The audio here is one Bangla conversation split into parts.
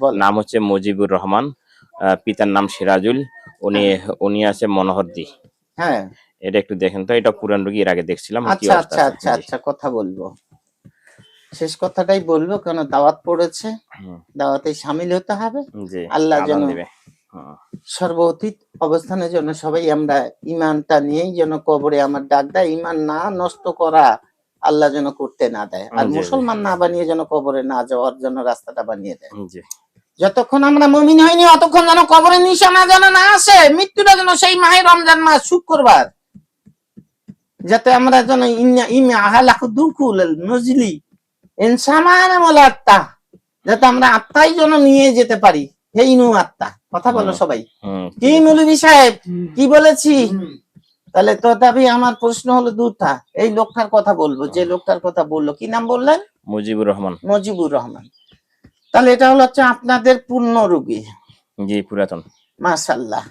বলেন। নাম হচ্ছে মুজিবুর রহমান, পিতার নাম সিরাজুল। উনি উনি আছে মনোহরদী। হ্যাঁ, এটা একটু দেখেন তো, এটা পুরান রোগী, এর আগে দেখছিলাম কি আচ্ছা অবস্থা আচ্ছা আছে। আচ্ছা জি। আচ্ছা, কথা বলবো, শেষ কথাটাই বলবো, কেন দাওয়াত পড়েছে, হুম, দাওয়াতে সামিল হতে হবে। জি, আল্লাহ যেন আজান দিবে। হুম, সর্বতীত অবস্থানের জন্য সবাই আমরা ইমানটা নিয়েই যেন কবরে আমার ডাক দেয়, ইমান না নষ্ট করা আল্লাহ যেন করতে না দেয়, আর জি, জি, মুসলমান না বানিয়ে যেন কবরে না যাওয়ার জন্য রাস্তাটা বানিয়ে দেয়। জি, যতক্ষণ আমরা মুমিন হইনি অতক্ষণ যেন কবরের নিশানা যেন না আসে, মৃত্যুটা যেন সেই মাহে রমজান মাস শুক্রবার, যাতে আমরা যেন নজলি ইনসামান মোলাত্তা, যাতে আমরা আত্মাই যেন নিয়ে যেতে পারি। হেই নু আত্মা, কথা বলো সবাই। কি মৌলভী সাহেব কি বলেছি? তাহলে তো তথাপি আমার প্রশ্ন হলো দুটা। এই লোকটার কথা বলবো, যে লোকটার কথা বললো, কি নাম বললেন? মুজিবুর রহমান। মুজিবুর রহমান। তাহলে এটা হলো হচ্ছে আপনাদের পূর্ণ রোগী। জি, পুরাতন। মাশাআল্লাহ।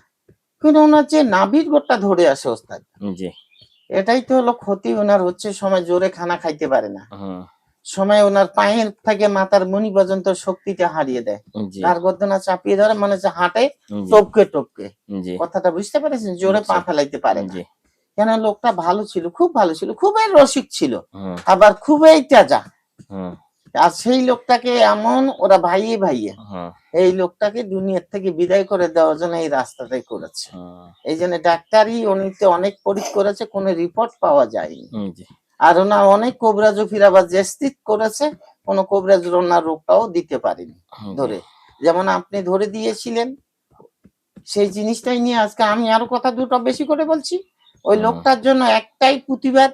কিন্তু ওনার যে নাভির গোটটা ধরে আসে ওস্তাদ, জি। এটাই তো হলো ক্ষতি। ওনার হচ্ছে সময় জোরে খানা খাইতে পারে না, হুম, সময় ওনার পায়ের থেকে মাথার মনি পর্যন্ত শক্তিটা হারিয়ে দেয়, জি, তার গর্দনা চাপিয়ে ধরে, মনে হচ্ছে হাঁটে জি, টপকে টপকে। জি, কথাটা বুঝতে পেরেছেন? জোরে পা বুঝছি। ফেলাইতে পারে না। জি। কেন? লোকটা ভালো ছিল, খুব ভালো ছিল, খুবই রসিক ছিল, হুম, আবার খুবই তেজা। হুম, আর সেই লোকটাকে এমন ওরা ভাইয়ে ভাইয়ে হুম, এই লোকটাকে দুনিয়ার থেকে বিদায় করে দেওয়ার জন্য এই রাস্তাটাই করেছে। হুম, এই জন্য ডাক্তারি উনিতে অনেক পরীক্ষা করেছে, কোনো রিপোর্ট পাওয়া যায়নি। জি, আর ওনা অনেক কোবরাজ ফিরাবাজ জেস্তিত করেছে, কোনো কোবরাজ ওনার রোগটাও দিতে পারেনি জি, ধরে, যেমন আপনি ধরে দিয়েছিলেন। সেই জিনিসটাই নিয়ে আজকে আমি আরো কথা দুটো বেশি করে বলছি। ওই হুম, লোকটার জন্য একটাই প্রতিবাদ,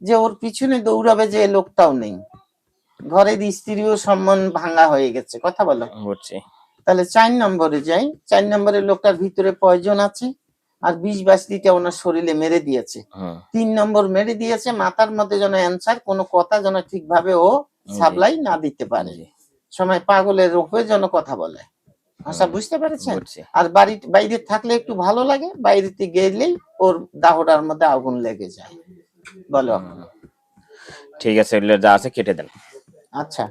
যে ওর পিছনে দৌড়াবে যে লোকটাও নেই, ঘরের স্ত্রীও সম্মান ভাঙা হয়ে গেছে। কথা বলো। বুঝছি। তাহলে 4 নম্বরে যাই। 4 নম্বরের লোকটার ভিতরে পয়জন আছে, আর 20-22টা ওনার শরীরে মেরে দিয়েছে। হুম, 3 নম্বর মেরে দিয়েছে মাথার মধ্যে যেন অ্যান্সার, কোনো কথা যেন ঠিকভাবে ও জি, সাপ্লাই না দিতে পারে, জি, সময় পাগলের রূপে যেন কথা বলে। ভাষা হুম, বুঝতে পেরেছেন? বুঝছি। আর বাইরে থাকলে একটু ভালো লাগে, বাইরেতে গেলেই ওর দাহটার মধ্যে আগুন লেগে যায়। বলো এখন। হুম, ঠিক আছে, এগুলো যা আছে কেটে দেন। আচ্ছা,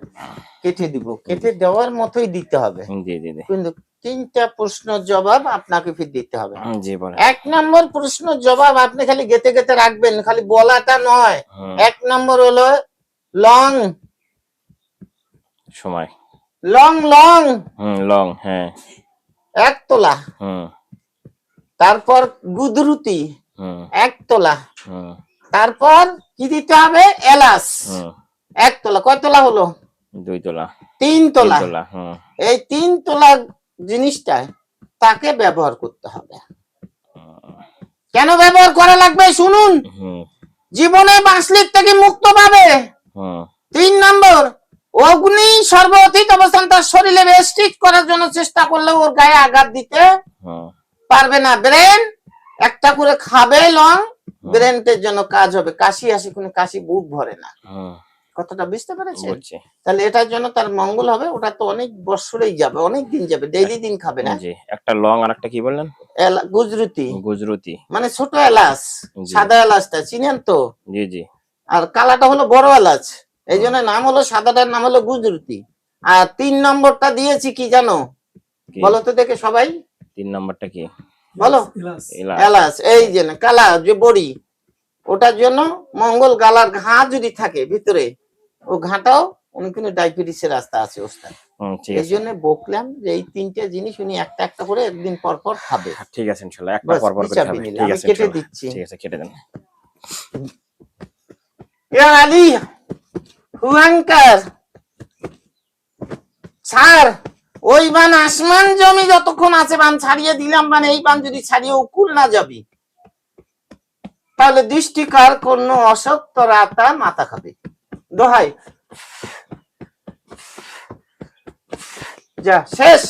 কেটে দিব, জি, কেটে দেওয়ার মতোই দিতে হবে, জি, জি, জি, কিন্তু 3টা প্রশ্ন জবাব আপনাকে ফির দিতে হবে। জি, বলেন। 1 নম্বর প্রশ্ন জবাব আপনি খালি গেতে গেতে রাখবেন, খালি বলাটা নয়। হুম, 1 নম্বর হলো লং সময়। লং লং লং, হ্যাঁ। 1 তোলা। হুম, তারপর গুদরুতি হুম, 1 তোলা। হুম, তারপর কি দিতে হবে? এলাচ হুম, 1 তোলা। কয় তোলা হলো? 2 তোলা, 3 3 তোলা। তোলা। হুম, এই 3 তোলা জিনিসটা তাকে ব্যবহার করতে হবে। কেন ব্যবহার করা লাগবে শুনুন। হুম, জীবনে বাঁচলিক থেকে মুক্ত পাবে। হুম, 3 নম্বর, অগ্নি সর্বতীত অবস্থান তার শরীরে রেস্ট্রিক্ট করার জন্য চেষ্টা করলে ওর গায়ে আঘাত দিতে হুম, পারবে না। ব্রেন একটা করে খাবে লং, হুম, ব্রেনের জন্য কাজ হবে। কাশি আসে, কোনো কাশি বুক ভরে না। হুম, কথাটা বুঝতে পেরেছেন? বুঝছি। তাহলে এটার জন্য তার মঙ্গল হবে। ওটা তো অনেক বছরেই যাবে, অনেক দিন যাবে, ডেইলি দিন খাবে না। জি, একটা লং আর একটা কি বললেন? গুজরুতি গুজরাতি। মানে ছোট এলাচ, জি, সাদা এলাচটা চিনেন তো? জি, জি। আর কালাটা হলো বড় এলাচ, এই হুম, জন্য নাম হলো, সাদাটার নাম হলো গুজরুতি। আর 3 নম্বরটা দিয়েছি কি জানো? কি? বলো তো দেখে সবাই, 3 নাম্বারটা কি? বলো। এলাচ। এলাচ, এই যে না কালা যে বড়ি, ওটার জন্য মঙ্গল। গালার ঘা যদি থাকে ভিতরে, ও ঘাটাও উনি কিন্তু ডায়াবেটিসের রাস্তা আছে ওস্তাদ। হুম, ঠিক এই আছে। জন্য বকলাম যে এই 3টে জিনিস উনি একটা একটা করে একদিন পর পর খাবে। ঠিক আছে, ইনশাআল্লাহ একটা বাস, পর পর করে বিচাবি খাবে। নিলে ঠিক আমি আছে, কেটে ইনশাআল্লাহ। দিচ্ছি। ঠিক আছে, কেটে দেন। ইয়া আলী হুয়াঙ্কার ছাড়। ওই বান আসমান জমি যতক্ষণ আছে বান ছাড়িয়ে দিলাম, মানে এই বান যদি ছাড়িয়ে উকুল না যাবি, তাহলে দৃষ্টিকার কোন অসত্য রাতা মাথা খাবে। দোহাই, যা শেষ।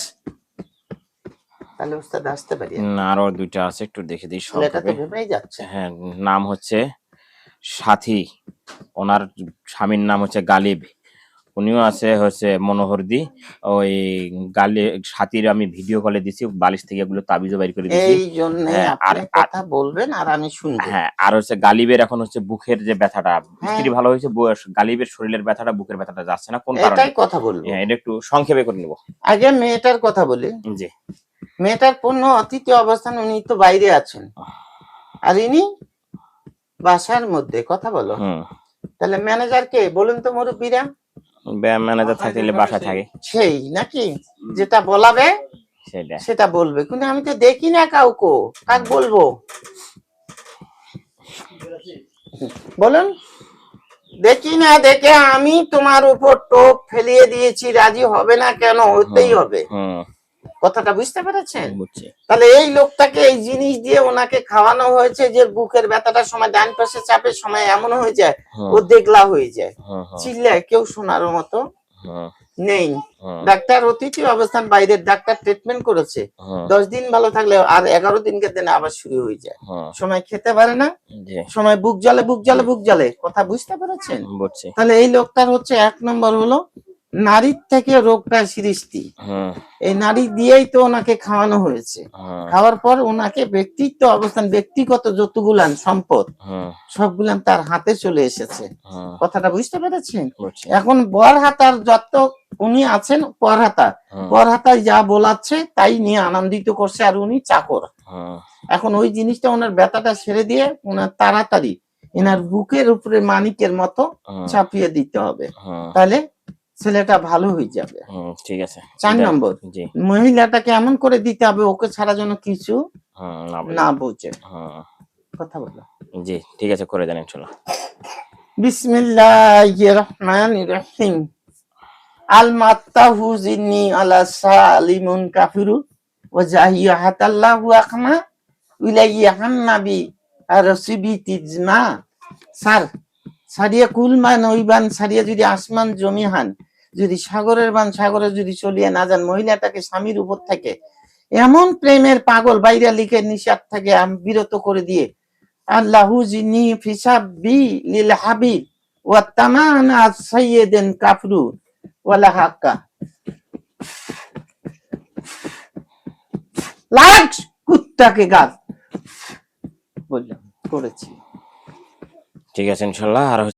তাহলে উস্তাদ আসতে পারি আমি? আরো 2টা আছে, একটু দেখে দিই ছেলেটা তো সংক্ষেপে। ভেবেই যাচ্ছে। হ্যাঁ, নাম হচ্ছে সাথী। ওনার স্বামীর নাম হচ্ছে গালিব। উনিও আছে হচ্ছে মনোহরদি। ওই গালে সাথীর আমি ভিডিও কলে দিছি, বালিশ থেকে এগুলো তাবিজও বাইর করে দিছি। এই জন্য হ্যাঁ, আপনি কথা বলবেন আর আমি শুনবো। হ্যাঁ, আর হচ্ছে গালিবের এখন হচ্ছে বুকের যে ব্যথাটা, হ্যাঁ। স্ত্রী ভালো হয়েছে, গালিবের শরীরের ব্যথাটা, বুকের ব্যথাটা যাচ্ছে না, কোন কারণে? এটাই কথা বলবো। হ্যাঁ, এটা একটু সংক্ষেপে করে নিব। আগে মেয়েটার কথা বলি। জি। মেয়েটার পূর্ণ অতিথি অবস্থান, উনি তো বাইরে আছেন আর ইনি বাসার মধ্যে, কথা বলো। তাহলে ম্যানেজার কে বলুন তো মুরব্বীরা? ম্যানেজার থাকলে বাসায় থাকে সেই নাকি যেটা বলাবে সেটা বলবে, কিন্তু আমি তো দেখি না কাউকে, কাক বলবো বলুন? দেখি না দেখে আমি তোমার উপর টোপ ফেলিয়ে দিয়েছি, রাজি হবে না কেন? হতেই হবে। কথাটা বুঝতে পেরেছেন? তাহলে এই লোকটাকে এই জিনিস দিয়ে ওনাকে খাওয়ানো হয়েছে যে বুকের ব্যথাটার সময় ডান পাশে চাপের সময় এমন হয়ে যায় ও দেখলা হয়ে যায়, চিল্লায়, কেউ শোনার মতো নেই। ডাক্তার অতিথি অবস্থান বাইরের, ডাক্তার ট্রিটমেন্ট করেছে, 10 দিন ভালো থাকলে আর 11 দিনকে দিনে আবার শুরু হয়ে যায়। সময় খেতে পারে না, সময় বুক জ্বলে বুক জ্বলে বুক জ্বলে। কথা বুঝতে পেরেছেন? তাহলে এই লোকটার হচ্ছে 1 নম্বর হলো নারীর থেকে রোগটা সৃষ্টি। এই নারী দিয়েই তো ওনাকে খাওয়ানো হয়েছে। খাওয়ার পর ওনাকে ব্যক্তিত্ব অবস্থান, ব্যক্তিগত যতগুলান সম্পদ সবগুলান তার হাতে চলে এসেছে। কথাটা বুঝতে পেরেছেন? এখন বর হাতার যত উনি আছেন, পর হাতা, পর হাতায় যা বলাচ্ছে তাই নিয়ে আনন্দিত করছে, আর উনি চাকর। এখন ওই জিনিসটা ওনার ব্যথাটা ছেড়ে দিয়ে ওনার তাড়াতাড়ি এনার বুকের উপরে মানিকের মতো চাপিয়ে দিতে হবে, তাহলে ছেলেটা ভালো হয়ে যাবে। ঠিক আছে। 4 নম্বর, মহিলাটাকে এমন করে দিতে হবে ওকে ছাড়া যেন কিছু না বোঝে। কথা বলো। জি, ঠিক আছে, করে দেন ইনশাআল্লাহ। বিসমিল্লাহির রহমানির রহিম। আল মাত্তাহু জিন্নি আলা সালিমুন কাফিরু ওয়া জাহিয়াতাল্লাহু আখমা ইলাইয়াহান নাবি আর রাসিবি তিজমা। স্যার সারিয়া কুলমান ওইবান সারিয়া যদি আসমান জমিহান, যদি সাগরের বান সাগরে যদি চলিয়ে না যান, মহিলাটাকে স্বামীর উপর থেকে এমন প্রেমের পাগল বাইরে লিখে নিষাদ থেকে বিরত করে দিয়ে আল্লাহু জিনি ফিসাবি লিল হাবিব ওয়া তামানা সাইয়্যিদিন কাফরু ওয়ালা হাক্কা। লাগ কুত্তাকে গাছ বললাম, করেছি। ঠিক আছে ইনশাআল্লাহ। আর